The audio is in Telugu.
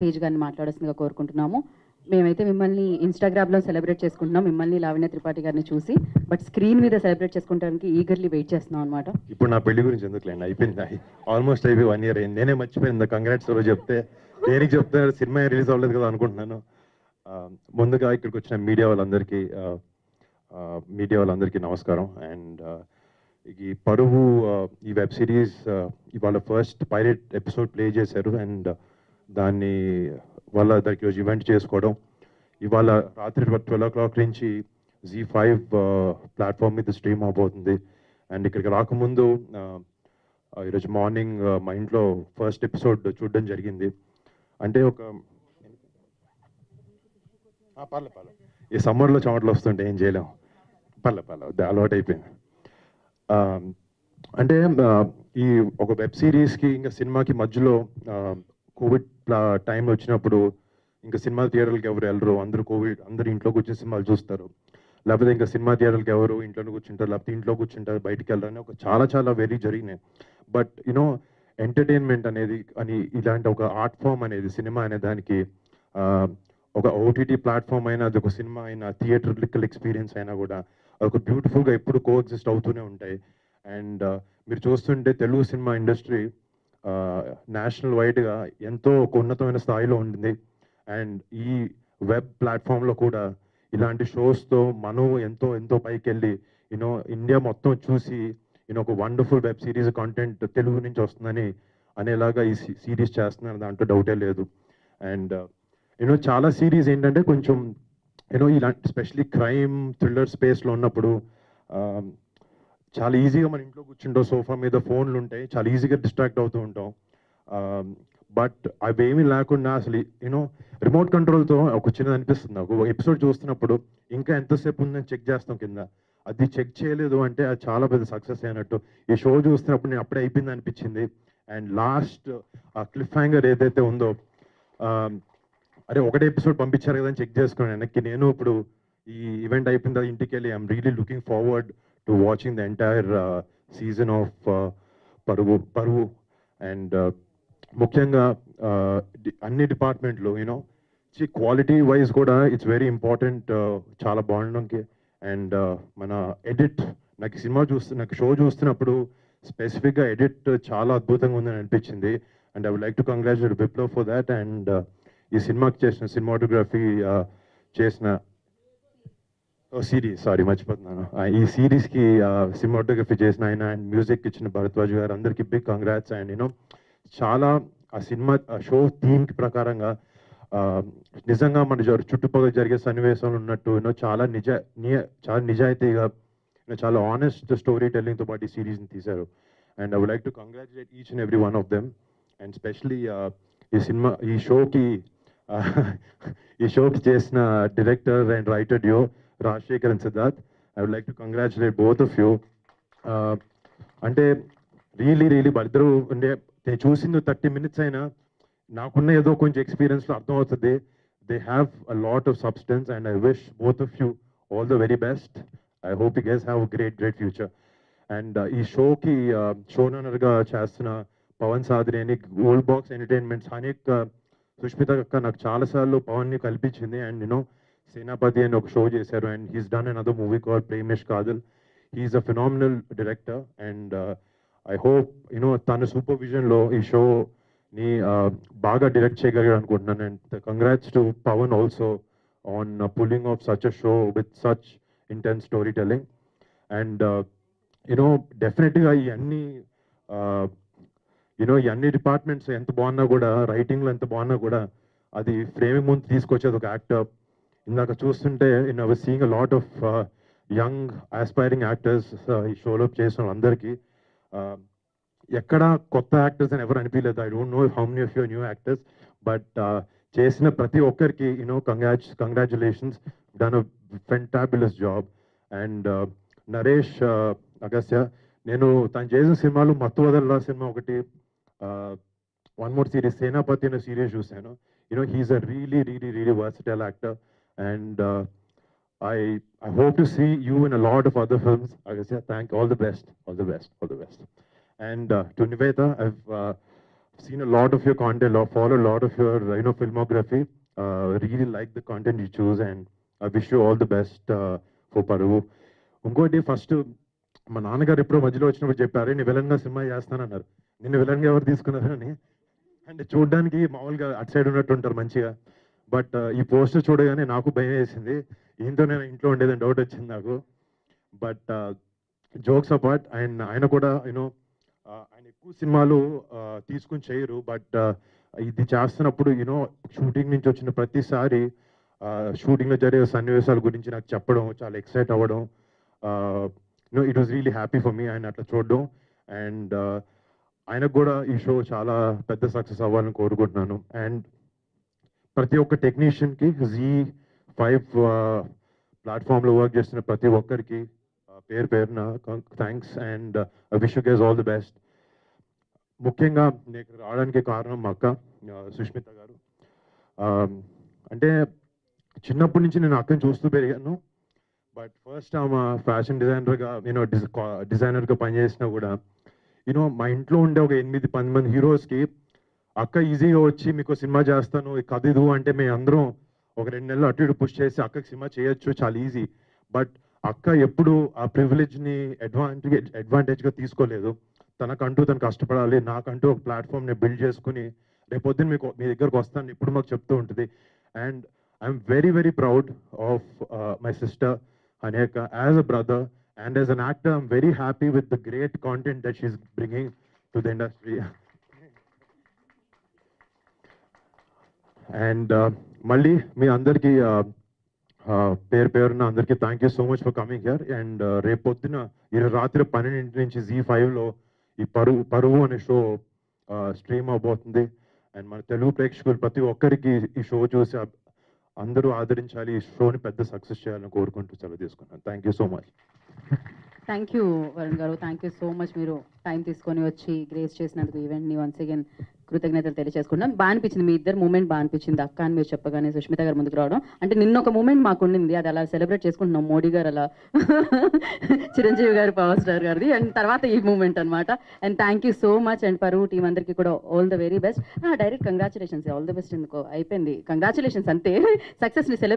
పేజ్ గారిని మాట్లాడాల్సిందిగా కోరుకుంటున్నాము. మేమైతే మిమ్మల్ని ఇన్‌స్టాగ్రామ్‌లో సెలబ్రేట్ చేసుకుంటున్నాం. మిమ్మల్ని లావణ్య త్రిపాఠి గారిని చూసి. బట్ స్క్రీన్ మీద సెలబ్రేట్ చేసుకోవడానికి ఈగర్‌లీ వెయిట్ చేస్తున్నాం అన్నమాట. ఇప్పుడు నా పెళ్లి గురించి ఎందుకులేండి, అయిపోయింది. ఆల్మోస్ట్ అయిపోయి 1 ఇయర్ అయింది. నేనే మర్చిపోయింది కంగ్రాట్స్ రోజు చెప్తే. దేనికి చెప్తున్నారు, సినిమా రిలీజ్ అవ్వలేదు కదా అనుకుంటున్నాను. ముందుగా ఇక్కడికి వచ్చిన మీడియా వాళ్ళందరికీ నమస్కారం. అండ్ ఈ పరువు ఈ వెబ్ సిరీస్ ఇవాళ ఫస్ట్ పైలట్ ఎపిసోడ్ ప్లే చేశారు. అండ్ దాన్ని వాళ్ళ దానికి రోజు ఈవెంట్ చేసుకోవడం, ఇవాళ రాత్రి 12 o'clock నుంచి Z5 ప్లాట్ఫామ్ మీద స్ట్రీమ్ అవబోతుంది. అండ్ ఇక్కడికి రాకముందు ఈరోజు మార్నింగ్ మా ఇంట్లో ఫస్ట్ ఎపిసోడ్ చూడడం జరిగింది. అంటే ఒక పర్లే ఈ సమ్మర్లో చెమటలు వస్తుంటే ఏం చేయలేం, పర్లే అలవాటు అయిపోయింది. అంటే ఈ ఒక వెబ్ సిరీస్కి ఇంకా సినిమాకి మధ్యలో కోవిడ్ టైంలో వచ్చినప్పుడు ఇంకా సినిమా థియేటర్లకు ఎవరు వెళ్ళరు, అందరూ ఇంట్లో కూర్చొని సినిమాలు చూస్తారు. లేకపోతే ఇంకా సినిమా థియేటర్కి ఎవరు ఇంట్లో కూర్చుంటారు, లేకపోతే ఇంట్లో కూర్చుంటారు, బయటికి వెళ్ళరని ఒక చాలా వెరీ జరిగినాయి. బట్ ఎంటర్టైన్మెంట్ అనేది ఇలాంటి ఒక ఆర్ట్ ఫామ్ అనేది, సినిమా అనే దానికి ఒక ఓటీటీ ప్లాట్ఫామ్ అయినా, అది ఒక సినిమా అయినా, థియేటర్లికల్ ఎక్స్పీరియన్స్ అయినా కూడా ఒక బ్యూటిఫుల్గా ఎప్పుడు కోఎగ్జిస్ట్ అవుతూనే ఉంటాయి. అండ్ మీరు చూస్తుంటే తెలుగు సినిమా ఇండస్ట్రీ నేషనల్ వైడ్గా ఎంతో ఒక ఉన్నతమైన స్థాయిలో ఉంటుంది. అండ్ ఈ వెబ్ ప్లాట్ఫామ్లో కూడా ఇలాంటి షోస్తో మనం ఎంతో పైకి వెళ్ళి ఇండియా మొత్తం చూసి ఒక wonderful web series content Telugu నుంచి వస్తుందని అనేలాగా ఈ సిరీస్ చేస్తున్నారు, దాంట్లో డౌటే లేదు. అండ్ చాలా సిరీస్ ఏంటంటే కొంచెం ఇలాంటి స్పెషలీ క్రైమ్ థ్రిల్లర్ స్పేస్లో ఉన్నప్పుడు చాలా ఈజీగా మన ఇంట్లో కూర్చుంటాం, సోఫా మీద ఫోన్లు ఉంటాయి, చాలా ఈజీగా డిస్ట్రాక్ట్ అవుతూ ఉంటాం. బట్ అవేమీ లేకుండా అసలు రిమోట్ కంట్రోల్తో ఒక చిన్నది అనిపిస్తుంది నాకు. ఒక ఎపిసోడ్ చూస్తున్నప్పుడు ఇంకా ఎంతసేపు ఉందని చెక్ చేస్తాం కింద, అది చెక్ చేయలేదు అంటే అది చాలా పెద్ద సక్సెస్ అయినట్టు. ఈ షో చూస్తున్నప్పుడు నేను అప్పుడే అయిపోయింది అనిపించింది. అండ్ లాస్ట్ ఆ క్లిఫ్ హ్యాంగర్ ఏదైతే ఉందో, అరే ఒకటే ఎపిసోడ్ పంపించారు కదా అని చెక్ చేసుకున్నాను వెనక్కి. నేను ఇప్పుడు ఈ ఈవెంట్ అయిపోయిన తర్వాత ఇంటికి వెళ్ళి I'm really looking forward to watching the entire season of Paruvu. And ముఖ్యంగా అన్ని డిపార్ట్మెంట్లు క్వాలిటీ వైజ్ కూడా ఇట్స్ వెరీ ఇంపార్టెంట్, చాలా బాగుండడానికి. అండ్ మన ఎడిట్, నాకు షో చూస్తున్నప్పుడు స్పెసిఫిక్గా ఎడిట్ చాలా అద్భుతంగా ఉందని అనిపించింది. And I would like to congratulate Viplav for that. And ఈ సినిమాకి చేసిన సినిమాటోగ్రఫీ చేసిన సిరీస్, సారీ మర్చిపోతున్నాను, ఈ సిరీస్కి సినిమాటోగ్రఫీ చేసిన ఆయన అండ్ మ్యూజిక్ ఇచ్చిన భరద్వాజ్ గారు, అందరికీ బిగ్ కంగ్రాట్స్. అండ్ చాలా ఆ సినిమా షో థీమ్కి ప్రకారంగా నిజంగా మన చుట్టుపక్కల జరిగే సన్నివేశంలో ఉన్నట్టు చాలా నిజాయితీగా చాలా ఆనెస్ట్ స్టోరీ టెల్లింగ్తో పాటు ఈ సిరీస్ని తీశారు. And I would like to congratulate each and every one of them. And specially ఈ షోకి చేసిన director and writer duo Rajasekhar and Siddharth, I would like to congratulate both of you. అంటే రియలీ వాళ్ళిద్దరూ అంటే నేను చూసింది 30 minutes అయినా నాకున్న ఏదో కొంచెం ఎక్స్పీరియన్స్లో అర్థమవుతుంది. They have a lot of substance and I wish both of you all the very best. I hope you guys have great future. And ఈ షోకి షోనర్గా చేస్తున్న పవన్ సాదరి అని, గోల్డ్ బాక్స్ ఎంటర్టైన్మెంట్స్ అనేక, సుష్మిత అక్క నాకు చాలాసార్లు పవన్ని కల్పించింది. అండ్ సేనాపతి అని ఒక షో చేశారు. And he's done another movie called ప్రేమేష్ కాదల్. He's a phenomenal director. And I hope తన సూపర్విజన్లో ఈ షోని బాగా డైరెక్ట్ చేయగలిగాడు అనుకుంటున్నాను. And congrats to Pavan also on pulling off such a show with such intense story telling. అండ్ డెఫినెట్గా ఈ అన్ని డిపార్ట్మెంట్స్ ఎంత బాగున్నా కూడా, రైటింగ్లో ఎంత బాగున్నా కూడా, అది ఫ్రేమింగ్ ముందు తీసుకొచ్చేది ఒక యాక్టర్. ఇందాక చూస్తుంటే I was seeing a lot of young aspiring actors ఈ షోలో చేసిన వాళ్ళందరికీ ఎక్కడ కొత్త యాక్టర్స్ అని ఎవరు అనిపించలేదు. I don't know how many of your new actors, but చేసిన ప్రతి ఒక్కరికి congratulations, done a fantabulous job. And Naresh Agastya, నేను తను చేసిన సినిమాలు మత్తు వదల్లా సినిమా ఒకటి, వన్ మోర్ సిరీస్ సేనాపతి అనే సిరీస్ చూశాను. He's a really versatile actor. And I hope to see you in a lot of other films. Agastya, all the best. And to Nivedha, I've seen a lot of your content, or followed a lot of your filmography. Really like the content you choose, and I wish you all the best for Paruvu. ఇంకోటి ఫస్ట్ మా నాన్నగారు ఎప్పుడో మధ్యలో వచ్చినప్పుడు చెప్పారు నేను విలన్గా సినిమా చేస్తానన్నారు. నిన్ను విలన్గా ఎవరు తీసుకున్నారు అని. అంటే చూడడానికి మామూలుగా అటు సైడ్ ఉన్నట్టు ఉంటారు మంచిగా, బట్ ఈ పోస్టర్ చూడగానే నాకు భయం వేసింది. ఏంటో నేను ఇంట్లో ఉండేదని డౌట్ వచ్చింది నాకు. బట్ జోక్స్ అపార్ట్, ఆయన కూడా ఆయన ఎక్కువ సినిమాలు తీసుకుని చేయరు, బట్ ఇది చేస్తున్నప్పుడు షూటింగ్ నుంచి వచ్చిన ప్రతిసారి షూటింగ్లో జరిగే సన్నివేశాల గురించి నాకు చెప్పడం, చాలా ఎక్సైట్ అవ్వడం, it was really happy for me ఆయన అట్లా చూడడం. అండ్ ఆయనకు కూడా ఈ షో చాలా పెద్ద సక్సెస్ అవ్వాలని కోరుకుంటున్నాను. అండ్ ప్రతి ఒక్క టెక్నీషియన్కి Z5 ప్లాట్ఫామ్లో వర్క్ చేస్తున్న ప్రతి ఒక్కరికి పేరు పేరున thanks, and I wish you guys all the best. ముఖ్యంగా నేను రావడానికి కారణం మా అక్క సుష్మిత గారు. అంటే చిన్నప్పటి నుంచి నేను అక్కని చూస్తూ పెరిగాను, బట్ ఫస్ట్ ఆమె ఫ్యాషన్ డిజైనర్గా డిజైనర్గా పనిచేసినా కూడా మా ఇంట్లో ఉండే ఒక 8-10 మంది హీరోస్కి అక్క ఈజీగా వచ్చి మీకు సినిమా చేస్తాను కథ ఇది అంటే మేము అందరం ఒక 2 నెలలు అటు ఇటు పుష్ చేసి అక్కకి సినిమా చేయొచ్చు, చాలా ఈజీ. బట్ అక్క ఎప్పుడు ఆ ప్రివిలేజ్ని అడ్వాంటేజ్గా తీసుకోలేదు. తనకంటూ తను కష్టపడాలి, నాకంటూ ఒక ప్లాట్ఫామ్ని బిల్డ్ చేసుకుని రేపొద్దున మీ దగ్గరకు వస్తాను ఇప్పుడు మాకు చెప్తూ ఉంటుంది. And I'm very very proud of my sister అనేక as a brother, and as an actor I'm very happy with the great content that she's bringing to the industry. And మళ్ళీ మీ అందరికీ పేరు పేరున అందరికీ thank you so much for coming here. And రేపొద్దున ఈరోజు రాత్రి 12 నుంచి Z5లో ఈ పరువు అనే షో స్ట్రీమ్ అవబోతుంది. అండ్ మన తెలుగు ప్రేక్షకులు ప్రతి ఒక్కరికి ఈ షో చూసి అందరూ ఆదరించాలి, ఈ షోని పెద్ద సక్సెస్ చేయాలని కోరుకుంటూ సెలవు తీసుకున్నాను. Thank you so much. Thank you Varun గారు, థ్యాంక్ యూ సో మచ్. మీరు టైం తీసుకొని వచ్చి గ్రేస్ చేసినందుకు ఈవెంట్ని వన్స్ అగైన్ కృతజ్ఞతలు తెలియజేసుకుంటాం. బాగా అనిపించింది, మీ ఇద్దరు మూమెంట్ బాగా అనిపించింది. అక్క అని మీరు చెప్పగానే సుష్మిత గారు ముందుకు రావడం, అంటే నిన్న ఒక మూమెంట్ మాకు ఉండింది, అది అలా సెలబ్రేట్ చేసుకుంటున్నాం. మోడీ గారు అలా చిరంజీవి గారు పవర్ స్టార్ గారిది, అండ్ తర్వాత ఈ మూమెంట్ అనమాట. And thank you so much. And పరువు టీం అందరికీ కూడా all the very best. Direct congratulations, all the best ఎందుకో అయిపోయింది, కంగ్రాచులేషన్స్ అంతే. సక్సెస్ని సెలబ్రేట్